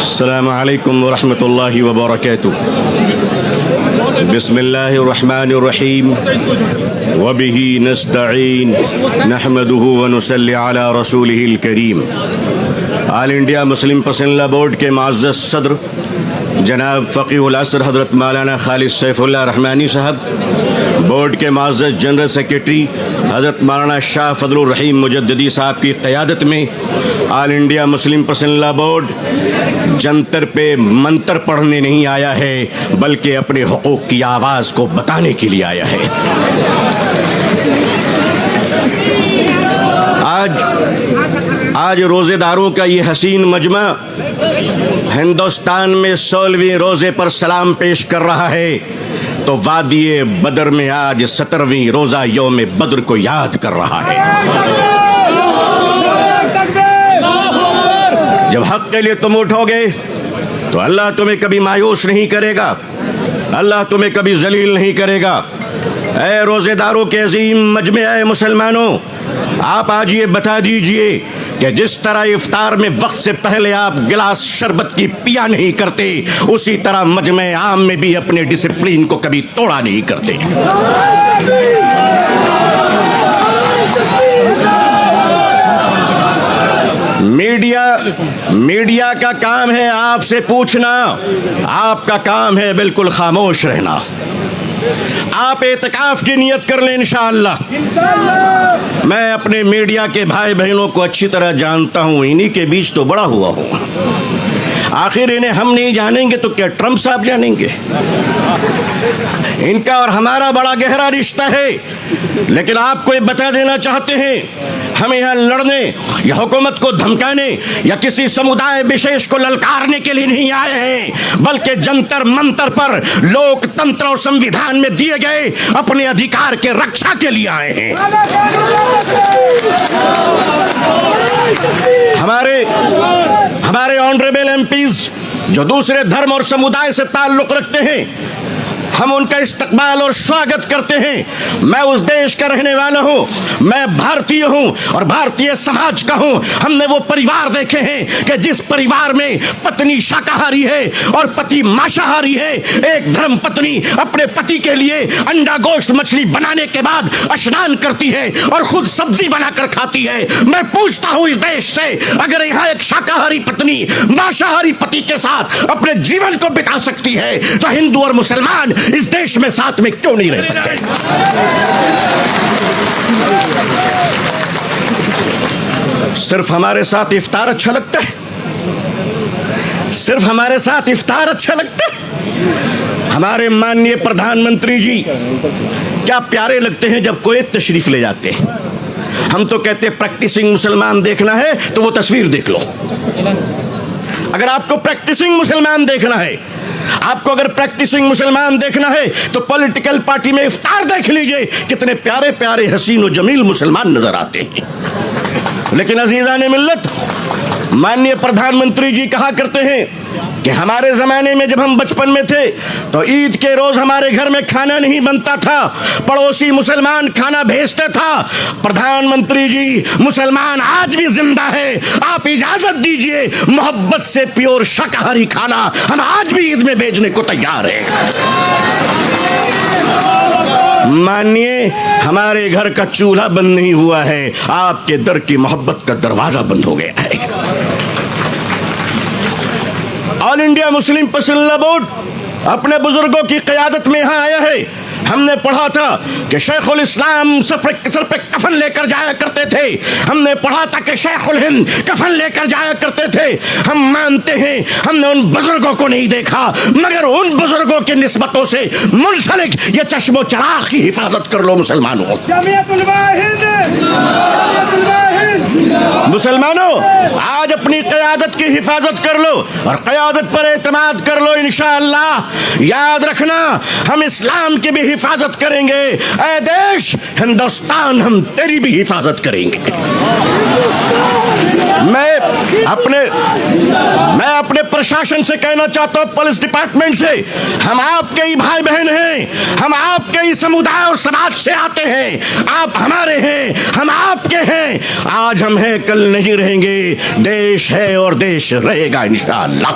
अस्सलामु अलैकुम वरहमतुल्लाहि वबरकातुहू। बिस्मिल्लाहिर्रहमानिर्रहीम व बिही नस्तईन नहमदुहु व नुसल्ली अला रसूलिहिल करीम। ऑल इंडिया मुस्लिम पसंदीदा बोर्ड के मुअज़्ज़ज़ सदर जनाब फ़क़ीहुल असर हज़रत मौलाना खालिद सैफ़ुल्लाह रहमानी साहब, बोर्ड के मुअज़्ज़ज़ जनरल सेक्रेटरी हज़रत मौलाना शाह फ़ज़लुर रहीम मुजद्दिदी साहब की क़यादत में ऑल इंडिया मुस्लिम पसंदीदा बोर्ड जंतर पे मंतर पढ़ने नहीं आया है, बल्कि अपने हुकूक़ की आवाज़ को बताने के लिए आया है। आज रोज़ेदारों का ये हसीन मजमा हिंदुस्तान में 16वें रोज़े पर सलाम पेश कर रहा है, तो वादिये बदर में आज 17वीं रोज़ा यौम बद्र को याद कर रहा है। जब हक के लिए तुम उठोगे तो अल्लाह तुम्हें कभी मायूस नहीं करेगा, अल्लाह तुम्हें कभी जलील नहीं करेगा। ऐ रोज़ेदारों के अजीम मजमे, ऐ मुसलमानों, आप आज ये बता दीजिए कि जिस तरह इफ्तार में वक्त से पहले आप गिलास शरबत की पिया नहीं करते, उसी तरह मजमे आम में भी अपने डिसिप्लिन को कभी तोड़ा नहीं करते। मीडिया का काम है आपसे पूछना, आपका काम है बिल्कुल खामोश रहना। आप एतकाफ की नियत कर लें इंशाअल्लाह। मैं अपने मीडिया के भाई बहनों को अच्छी तरह जानता हूं, इन्हीं के बीच तो बड़ा हुआ हूं। आखिर इन्हें हम नहीं जानेंगे तो क्या ट्रंप साहब जानेंगे? इनका और हमारा बड़ा गहरा रिश्ता है, लेकिन आपको ये बता देना चाहते हैं, हम यहाँ लड़ने या हुकूमत को धमकाने या किसी समुदाय विशेष को ललकारने के लिए नहीं आए हैं, बल्कि जंतर मंतर पर लोकतंत्र और संविधान में दिए गए अपने अधिकार के रक्षा के लिए आए हैं। हमारे ऑनरेबल एमपीज जो दूसरे धर्म और समुदाय से ताल्लुक रखते हैं, हम उनका इस्तकबाल और स्वागत करते हैं। मैं उस देश का रहने वाला हूँ, मैं भारतीय हूँ और भारतीय समाज का हूँ। हमने वो परिवार देखे हैं कि जिस परिवार में पत्नी शाकाहारी है और पति मांसाहारी है। एक धर्म पत्नी अपने पति के लिए अंडा गोश्त मछली बनाने के बाद स्नान करती है और खुद सब्जी बनाकर खाती है। मैं पूछता हूँ इस देश से, अगर यहाँ एक शाकाहारी पत्नी मांसाहारी पति के साथ अपने जीवन को बिता सकती है, तो हिंदू और मुसलमान इस देश में साथ में क्यों नहीं रह सकते? सिर्फ हमारे साथ इफ्तार अच्छा लगता है? सिर्फ हमारे साथ इफ्तार अच्छा लगता है? हमारे माननीय प्रधानमंत्री जी क्या प्यारे लगते हैं जब कोई तशरीफ ले जाते हैं। हम तो कहते हैं प्रैक्टिसिंग मुसलमान देखना है तो वो तस्वीर देख लो। अगर आपको प्रैक्टिसिंग मुसलमान देखना है, आपको अगर प्रैक्टिसिंग मुसलमान देखना है तो पॉलिटिकल पार्टी में इफ्तार देख लीजिए, कितने प्यारे प्यारे हसीन और जमील मुसलमान नजर आते हैं। लेकिन अजीज़ान मिल्लत, माननीय प्रधानमंत्री जी कहा करते हैं कि हमारे ज़माने में जब हम बचपन में थे तो ईद के रोज़ हमारे घर में खाना नहीं बनता था, पड़ोसी मुसलमान खाना भेजता था। प्रधानमंत्री जी, मुसलमान आज भी जिंदा है, आप इजाज़त दीजिए, मोहब्बत से प्योर शाकाहारी खाना हम आज भी ईद में भेजने को तैयार हैं। मानिए, हमारे घर का चूल्हा बंद नहीं हुआ है, आपके दर की मोहब्बत का दरवाज़ा बंद हो गया है। ऑल इंडिया मुस्लिम पसंदीदा बोर्ड अपने बुजुर्गों की क़यादत में यहाँ आया है। हमने पढ़ा था कि शेखुल इस्लाम सर पे कफन लेकर जाया करते थे। हमने पढ़ा था कि शेखुल हिंद कफन लेकर जाया करते थे। हम मानते हैं हमने उन बुजुर्गों को नहीं देखा, मगर उन बुजुर्गों की निस्बतों से मुंसलिक ये चश्मो चराग की हिफाजत कर लो मुसलमानों। मुसलमानों, आज अपनी क़यादत की हिफाजत कर लो और क़यादत पर एतमाद कर लो। इंशाअल्लाह याद रखना, हम इस्लाम की भी हिफाजत करेंगे। ऐ देश हिंदुस्तान, हम तेरी भी हिफाजत करेंगे। मैं अपने प्रशासन से कहना चाहता हूं, पुलिस डिपार्टमेंट से, हम आपके ही भाई बहन हैं, हम आपके ही समुदाय और समाज से आते हैं, आप हमारे हैं, हम आपके हैं। आज हम हैं, कल नहीं रहेंगे। देश है और देश रहेगा इंशाअल्लाह।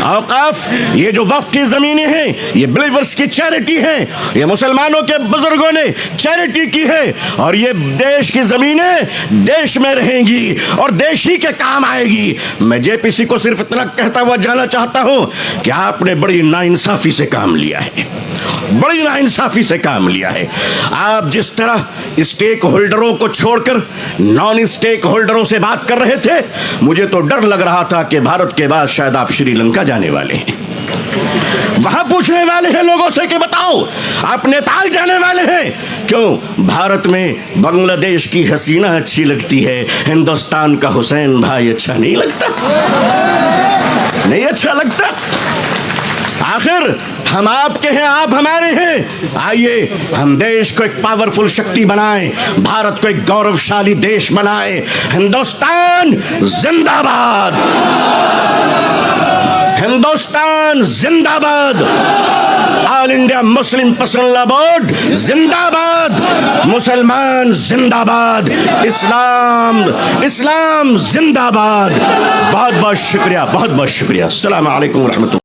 औकाफ, ये जो वक्फ की ज़मीनें हैं, ये बिलीवर्स की चैरिटी है, ये मुसलमानों के बुजुर्गों ने चैरिटी की है, और ये देश की ज़मीनें देश में रहेंगी और देश ही के काम आएगी। मैं जेपीसी को सिर्फ इतना कहता हुआ जाना चाहता हूं कि आपने बड़ी नाइंसाफी से काम लिया है, बड़ी नाइंसाफी से काम लिया है। आप जिस तरह स्टेक होल्डरों को छोड़कर नॉन स्टेक होल्डरों से बात कर रहे थे, मुझे तो डर लग रहा था कि भारत के बाद शायद आप श्रीलंका जाने वाले हैं, वहां पूछने वाले हैं लोगों से कि बताओ आप नेपाल जाने वाले हैं क्यों? भारत में बांग्लादेश की हसीना अच्छी लगती है, हिंदुस्तान का हुसैन भाई अच्छा नहीं लगता, नहीं अच्छा लगता। आखिर हम आपके हैं, आप हमारे हैं। आइए हम देश को एक पावरफुल शक्ति बनाएं, भारत को एक गौरवशाली देश बनाएं। हिंदुस्तान जिंदाबाद, हिंदुस्तान जिंदाबाद, all India Muslim personal board जिंदाबाद, मुसलमान जिंदाबाद, इस्लाम इस्लाम जिंदाबाद। बहुत बहुत शुक्रिया, बहुत बहुत शुक्रिया। अस्सलाम वालेकुम रहमतुल्लाह।